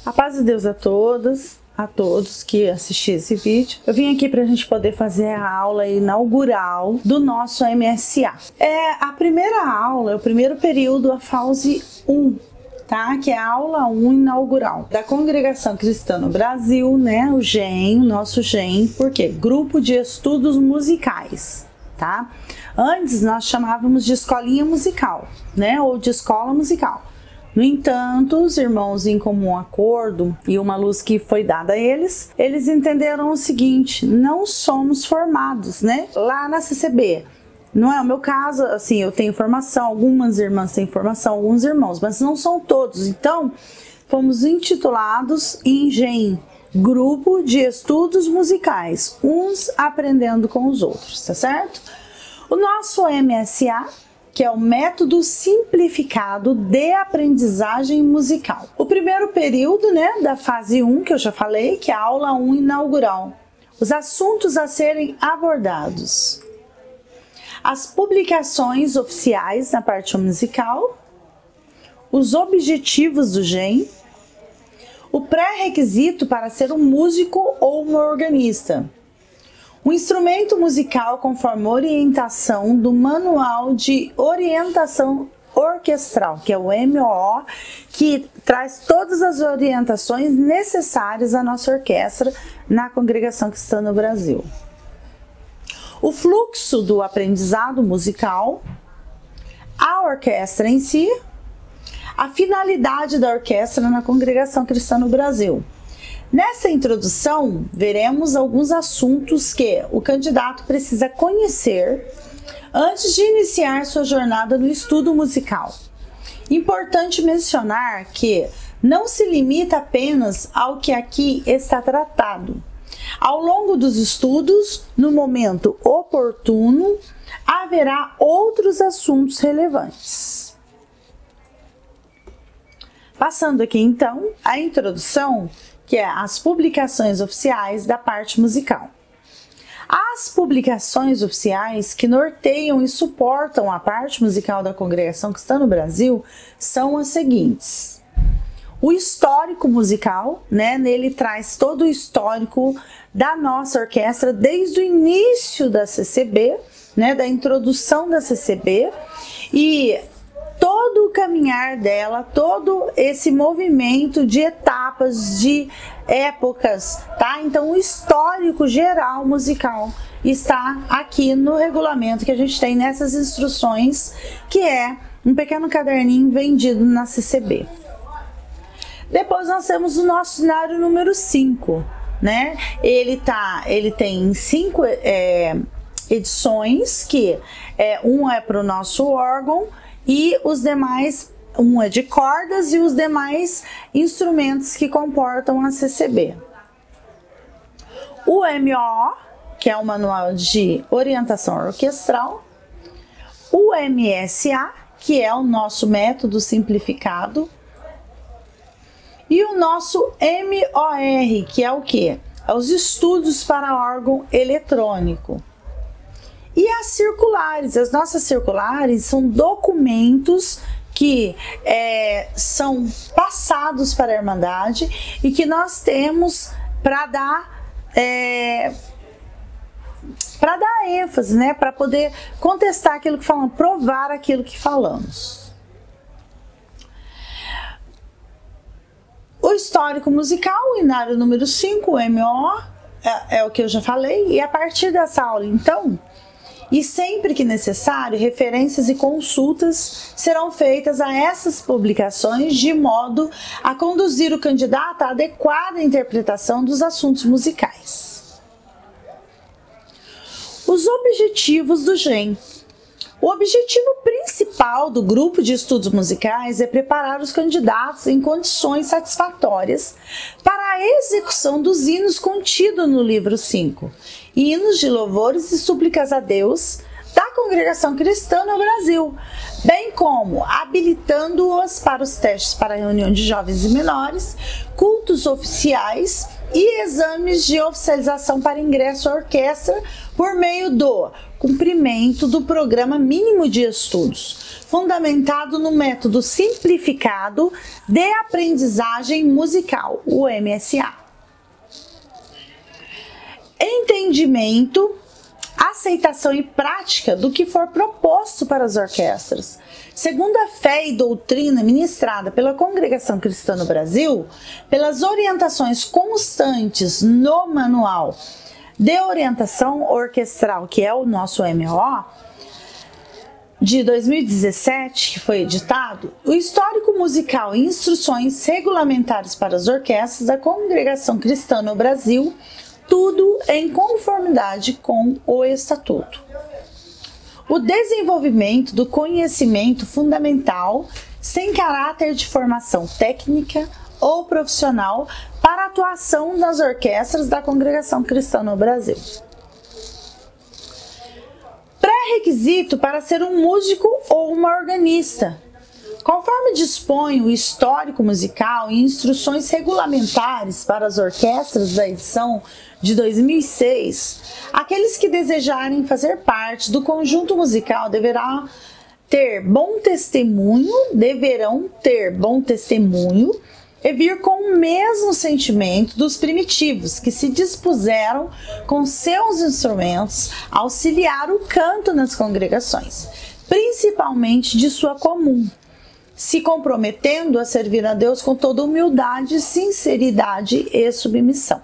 A paz de Deus a todas, a todos que assistiram esse vídeo. Eu vim aqui para a gente poder fazer a aula inaugural do nosso MSA. É a primeira aula, é o primeiro período, a fase 1, tá? Que é a aula 1 inaugural da Congregação Cristã no Brasil, né? O GEM, o nosso GEM, por quê? Grupo de Estudos Musicais, tá? Antes nós chamávamos de escolinha musical, né? Ou de escola musical. No entanto, os irmãos, em comum acordo e uma luz que foi dada a eles, eles entenderam o seguinte: não somos formados, né? Lá na CCB. Não é o meu caso, assim, eu tenho formação, algumas irmãs têm formação, alguns irmãos, mas não são todos. Então, fomos intitulados em GEM, Grupo de Estudos Musicais, uns aprendendo com os outros, tá certo? O nosso MSA, que é o método simplificado de aprendizagem musical. O primeiro período, né, da fase 1, que eu já falei, que é a aula 1 inaugural. Os assuntos a serem abordados: as publicações oficiais na parte musical, os objetivos do GEM, o pré-requisito para ser um músico ou um organista, o instrumento musical conforme orientação do Manual de Orientação Orquestral, que é o MOO, que traz todas as orientações necessárias à nossa orquestra na Congregação Cristã no Brasil. O fluxo do aprendizado musical, a orquestra em si, a finalidade da orquestra na Congregação Cristã no Brasil. Nessa introdução, veremos alguns assuntos que o candidato precisa conhecer antes de iniciar sua jornada no estudo musical. Importante mencionar que não se limita apenas ao que aqui está tratado. Ao longo dos estudos, no momento oportuno, haverá outros assuntos relevantes. Passando aqui então a introdução, que é as publicações oficiais da parte musical. As publicações oficiais que norteiam e suportam a parte musical da Congregação Cristã no Brasil são as seguintes: o histórico musical, né? Nele traz todo o histórico da nossa orquestra desde o início da CCB, né? Da introdução da CCB, e todo o caminhar dela, todo esse movimento de etapas, de épocas, tá? Então, o histórico geral musical está aqui no regulamento que a gente tem nessas instruções, que é um pequeno caderninho vendido na CCB. Depois nós temos o nosso cenário número 5, né? Ele tem 5 edições, que um é para o nosso órgão, e os demais, um é de cordas e os demais instrumentos que comportam a CCB. O MOO, que é o Manual de Orientação Orquestral. O MSA, que é o nosso método simplificado. E o nosso MOR, que é o quê? É os estudos para órgão eletrônico. E as circulares, as nossas circulares são documentos que são passados para a Irmandade e que nós temos para dar ênfase, né? Para poder contestar aquilo que falamos, provar aquilo que falamos. O histórico musical, o inário número 5, o MO, é o que eu já falei, e a partir dessa aula, então, e sempre que necessário, referências e consultas serão feitas a essas publicações de modo a conduzir o candidato à adequada interpretação dos assuntos musicais. Os objetivos do GEM. O objetivo principal do grupo de estudos musicais é preparar os candidatos em condições satisfatórias para a execução dos hinos contidos no livro 5, hinos de louvores e súplicas a Deus, da Congregação Cristã no Brasil, bem como habilitando-os para os testes para a reunião de jovens e menores, cultos oficiais e exames de oficialização para ingresso à orquestra por meio do cumprimento do programa mínimo de estudos, fundamentado no método simplificado de aprendizagem musical, o MSA. Entendimento, aceitação e prática do que for proposto para as orquestras. Segundo a fé e doutrina ministrada pela Congregação Cristã no Brasil, pelas orientações constantes no Manual de Orientação Orquestral, que é o nosso MO, de 2017, que foi editado, o histórico musical e instruções regulamentares para as orquestras da Congregação Cristã no Brasil, tudo em conformidade com o Estatuto. O desenvolvimento do conhecimento fundamental sem caráter de formação técnica ou profissional para a atuação nas orquestras da Congregação Cristã no Brasil. Pré-requisito para ser um músico ou uma organista. Conforme dispõe o histórico musical e instruções regulamentares para as orquestras da edição de 2006, aqueles que desejarem fazer parte do conjunto musical deverão ter bom testemunho e vir com o mesmo sentimento dos primitivos, que se dispuseram com seus instrumentos a auxiliar o canto nas congregações, principalmente de sua comum, se comprometendo a servir a Deus com toda humildade, sinceridade e submissão.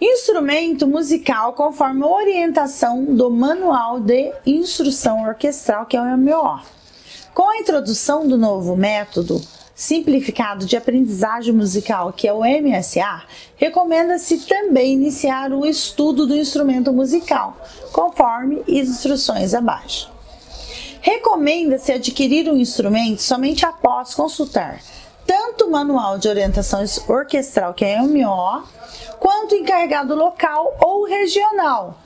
Instrumento musical conforme a orientação do Manual de Instrução Orquestral, que é o MO. Com a introdução do novo método simplificado de aprendizagem musical, que é o MSA, recomenda-se também iniciar o estudo do instrumento musical, conforme instruções abaixo. Recomenda-se adquirir um instrumento somente após consultar tanto o Manual de Orientação Orquestral, que é o MO, quanto o encarregado local ou regional,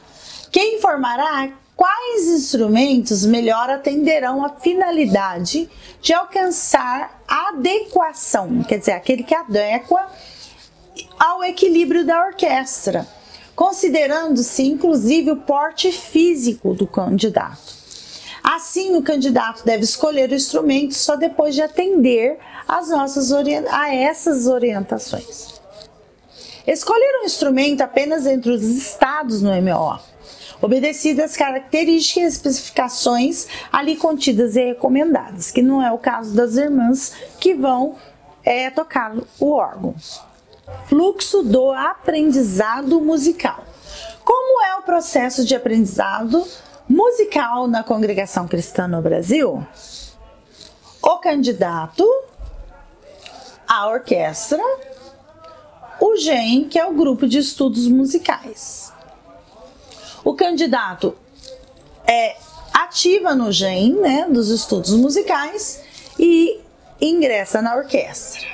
que informará quais instrumentos melhor atenderão à finalidade de alcançar a adequação, quer dizer, aquele que adequa ao equilíbrio da orquestra, considerando-se inclusive o porte físico do candidato. Assim, o candidato deve escolher o instrumento só depois de atender a essas orientações. Escolher um instrumento apenas entre os estados no MO, obedecidas as características e especificações ali contidas e recomendadas, que não é o caso das irmãs que vão tocar o órgão. Fluxo do aprendizado musical. Como é o processo de aprendizado musical na Congregação Cristã no Brasil? O candidato, a orquestra, o GEM, que é o grupo de estudos musicais. O candidato ativa no GEM, dos estudos musicais, e ingressa na orquestra.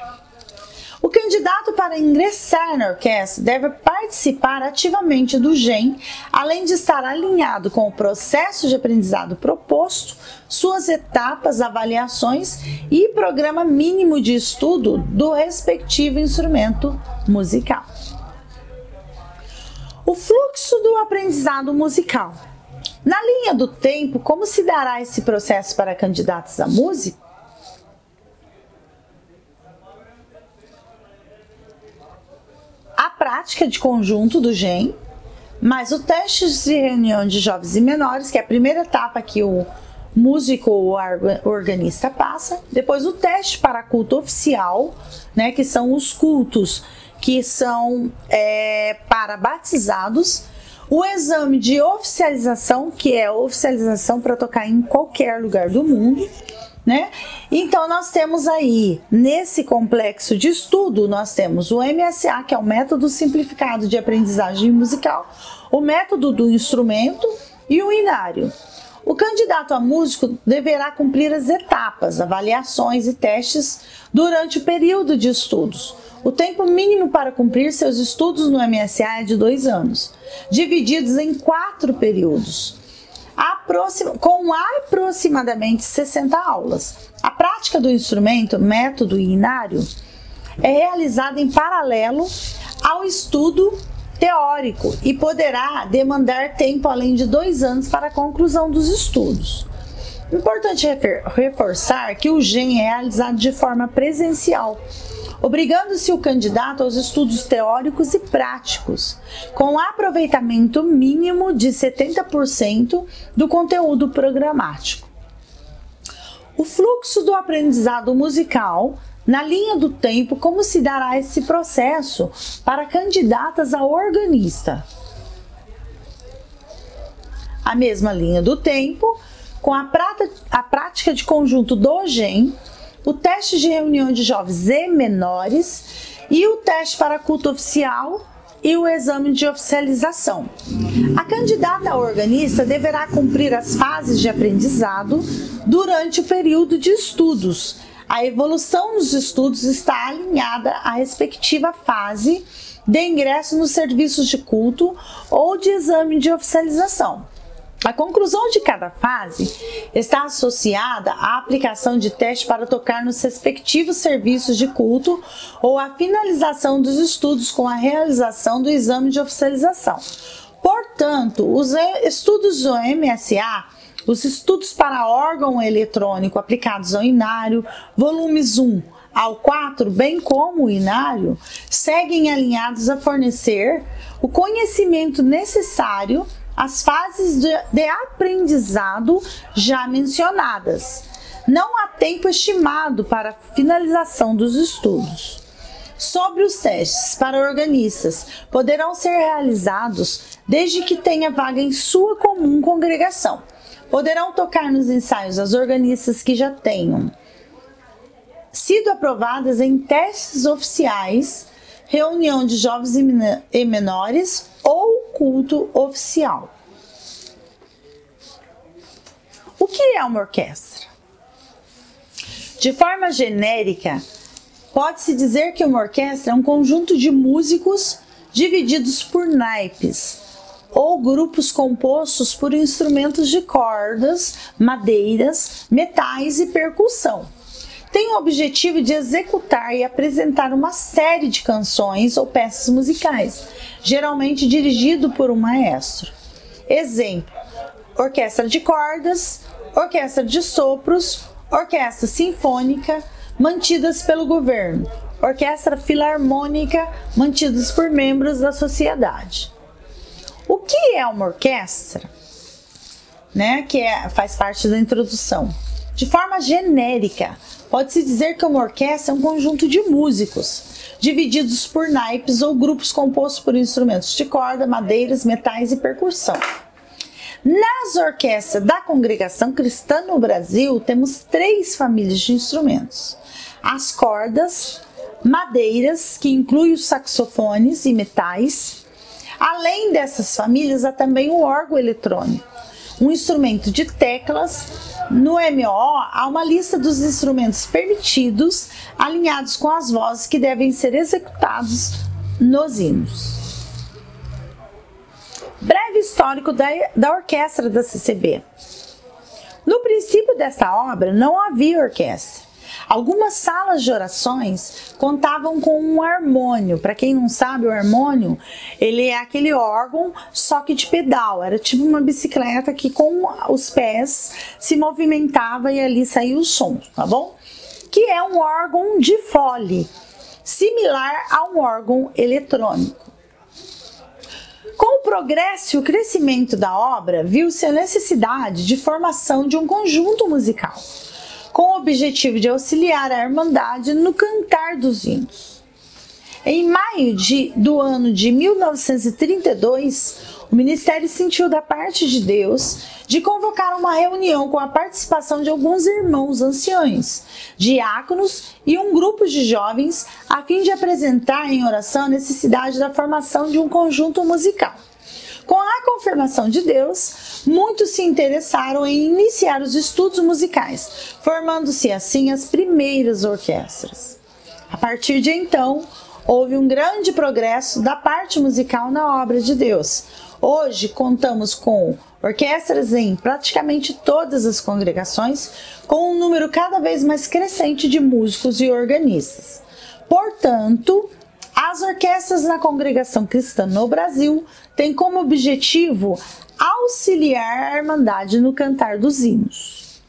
O candidato para ingressar na orquestra deve participar ativamente do GEM, além de estar alinhado com o processo de aprendizado proposto, suas etapas, avaliações e programa mínimo de estudo do respectivo instrumento musical. O fluxo do aprendizado musical. Na linha do tempo, como se dará esse processo para candidatos à música? A prática de conjunto do GEM, mais o teste de reunião de jovens e menores, que é a primeira etapa que o músico ou organista passa. Depois o teste para culto oficial, que são os cultos que são para batizados. O exame de oficialização, que é a oficialização para tocar em qualquer lugar do mundo. Então nós temos aí, nesse complexo de estudo, nós temos o MSA, que é o método simplificado de aprendizagem musical, o método do instrumento e o inário. O candidato a músico deverá cumprir as etapas, avaliações e testes durante o período de estudos. O tempo mínimo para cumprir seus estudos no MSA é de 2 anos, divididos em 4 períodos, com aproximadamente 60 aulas. A prática do instrumento, método e inário é realizada em paralelo ao estudo teórico e poderá demandar tempo além de 2 anos para a conclusão dos estudos. Importante reforçar que o GEM é realizado de forma presencial, obrigando-se o candidato aos estudos teóricos e práticos, com aproveitamento mínimo de 70% do conteúdo programático. O fluxo do aprendizado musical, na linha do tempo, como se dará esse processo para candidatas a organista? A mesma linha do tempo, com a prática de conjunto do GEM, o teste de reunião de jovens e menores e o teste para culto oficial e o exame de oficialização. A candidata a organista deverá cumprir as fases de aprendizado durante o período de estudos. A evolução nos estudos está alinhada à respectiva fase de ingresso nos serviços de culto ou de exame de oficialização. A conclusão de cada fase está associada à aplicação de teste para tocar nos respectivos serviços de culto ou à finalização dos estudos com a realização do exame de oficialização. Portanto, os estudos do MSA, os estudos para órgão eletrônico aplicados ao inário, volumes 1 ao 4, bem como o inário, seguem alinhados a fornecer o conhecimento necessário às fases de aprendizado já mencionadas. Não há tempo estimado para a finalização dos estudos. Sobre os testes para organistas, poderão ser realizados desde que tenha vaga em sua comum congregação. Poderão tocar nos ensaios as organistas que já tenham sido aprovadas em testes oficiais, reunião de jovens e menores ou culto oficial. O que é uma orquestra? De forma genérica, pode-se dizer que uma orquestra é um conjunto de músicos divididos por naipes ou grupos compostos por instrumentos de cordas, madeiras, metais e percussão. Tem o objetivo de executar e apresentar uma série de canções ou peças musicais, geralmente dirigido por um maestro. Exemplo: orquestra de cordas, orquestra de sopros, orquestra sinfônica, mantidas pelo governo, orquestra filarmônica, mantidas por membros da sociedade. O que é uma orquestra? Faz parte da introdução. De forma genérica, pode-se dizer que uma orquestra é um conjunto de músicos, divididos por naipes ou grupos compostos por instrumentos de corda, madeiras, metais e percussão. Nas orquestras da Congregação Cristã no Brasil, temos 3 famílias de instrumentos: as cordas, madeiras, que inclui os saxofones e metais. Além dessas famílias, há também o órgão eletrônico, um instrumento de teclas. No MO, há uma lista dos instrumentos permitidos, alinhados com as vozes que devem ser executados nos hinos. Breve histórico da orquestra da CCB. No princípio desta obra, não havia orquestra. Algumas salas de orações contavam com um harmônio. Para quem não sabe, o harmônio, ele é aquele órgão, só que de pedal. Era tipo uma bicicleta que com os pés se movimentava e ali saía o som, tá bom? Que é um órgão de fole, similar a um órgão eletrônico. Com o progresso e o crescimento da obra, viu-se a necessidade de formação de um conjunto musical, com o objetivo de auxiliar a Irmandade no cantar dos hinos. Em maio do ano de 1932, o Ministério sentiu da parte de Deus de convocar uma reunião com a participação de alguns irmãos anciões, diáconos e um grupo de jovens, a fim de apresentar em oração a necessidade da formação de um conjunto musical. Com a confirmação de Deus, muitos se interessaram em iniciar os estudos musicais, formando-se assim as primeiras orquestras. A partir de então, houve um grande progresso da parte musical na obra de Deus. Hoje contamos com orquestras em praticamente todas as congregações, com um número cada vez mais crescente de músicos e organistas. Portanto, as orquestras na congregação cristã no Brasil têm como objetivo auxiliar a Irmandade no cantar dos hinos.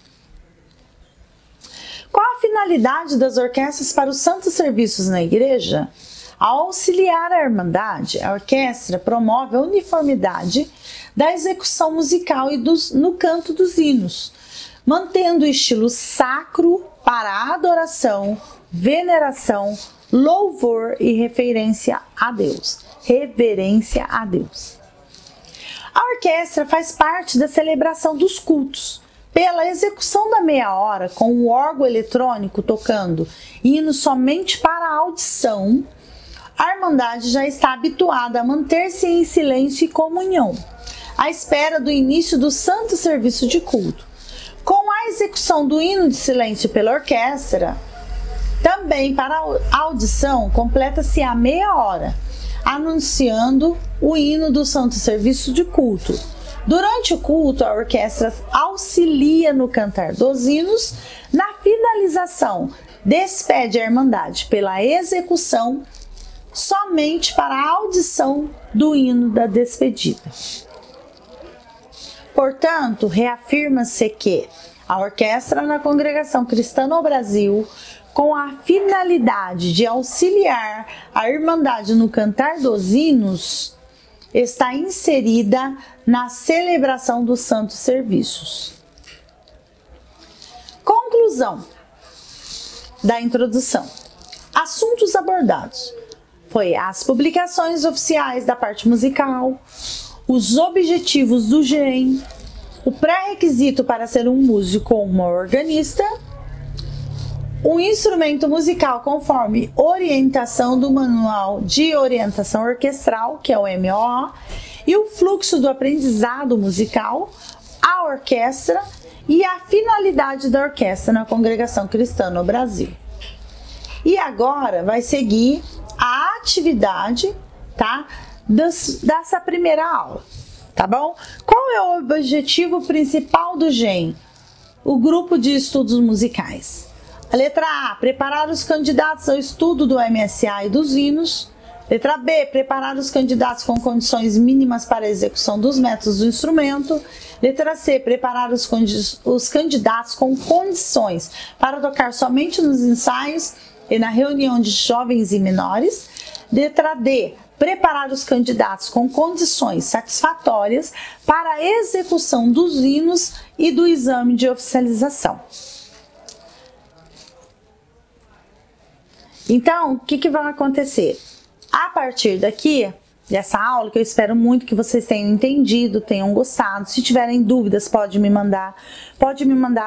Qual a finalidade das orquestras para os santos serviços na igreja? Ao auxiliar a Irmandade, a orquestra promove a uniformidade da execução musical e no canto dos hinos, mantendo o estilo sacro para a adoração, veneração, louvor e reverência a Deus. A orquestra faz parte da celebração dos cultos. Pela execução da meia hora, com o órgão eletrônico tocando hinos somente para a audição, a Irmandade já está habituada a manter-se em silêncio e comunhão, à espera do início do santo serviço de culto. Com a execução do hino de silêncio pela orquestra, também para a audição, completa-se a meia hora, anunciando o hino do santo serviço de culto. Durante o culto, a orquestra auxilia no cantar dos hinos. Na finalização, despede a Irmandade pela execução somente para a audição do hino da despedida. Portanto, reafirma-se que a orquestra na congregação cristã no Brasil, com a finalidade de auxiliar a Irmandade no cantar dos hinos, está inserida na celebração dos santos serviços. Conclusão da introdução. Assuntos abordados foi as publicações oficiais da parte musical, os objetivos do GEM, o pré-requisito para ser um músico ou uma organista, o instrumento musical conforme orientação do Manual de Orientação Orquestral, que é o MOA, e o fluxo do aprendizado musical, a orquestra e a finalidade da orquestra na congregação cristã no Brasil. E agora vai seguir a atividade, tá, dessa primeira aula, tá bom? Qual é o objetivo principal do GEM? O grupo de estudos musicais. A letra A, preparar os candidatos ao estudo do MSA e dos hinos. Letra B, preparar os candidatos com condições mínimas para a execução dos métodos do instrumento. Letra C, preparar os candidatos com condições para tocar somente nos ensaios e na reunião de jovens e menores. Letra D, preparar os candidatos com condições satisfatórias para a execução dos hinos e do exame de oficialização. Então, o que vai acontecer? A partir daqui, dessa aula, que eu espero muito que vocês tenham entendido, tenham gostado. Se tiverem dúvidas, pode me mandar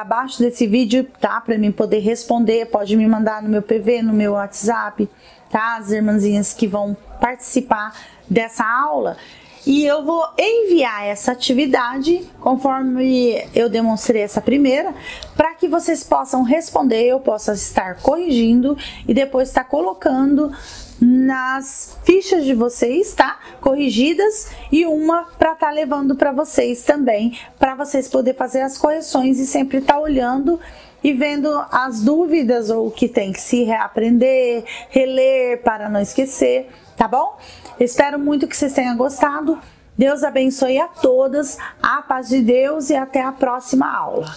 abaixo desse vídeo, tá? Para mim poder responder, pode me mandar no meu PV, no meu WhatsApp, tá? As irmãzinhas que vão participar dessa aula. E eu vou enviar essa atividade, conforme eu demonstrei essa primeira, para que vocês possam responder, eu possa estar corrigindo e depois estar colocando nas fichas de vocês, tá? Corrigidas, e uma para estar levando para vocês também, para vocês poderem fazer as correções e sempre estar olhando e vendo as dúvidas ou o que tem que se reaprender, reler para não esquecer, tá bom? Espero muito que vocês tenham gostado. Deus abençoe a todas, a paz de Deus e até a próxima aula.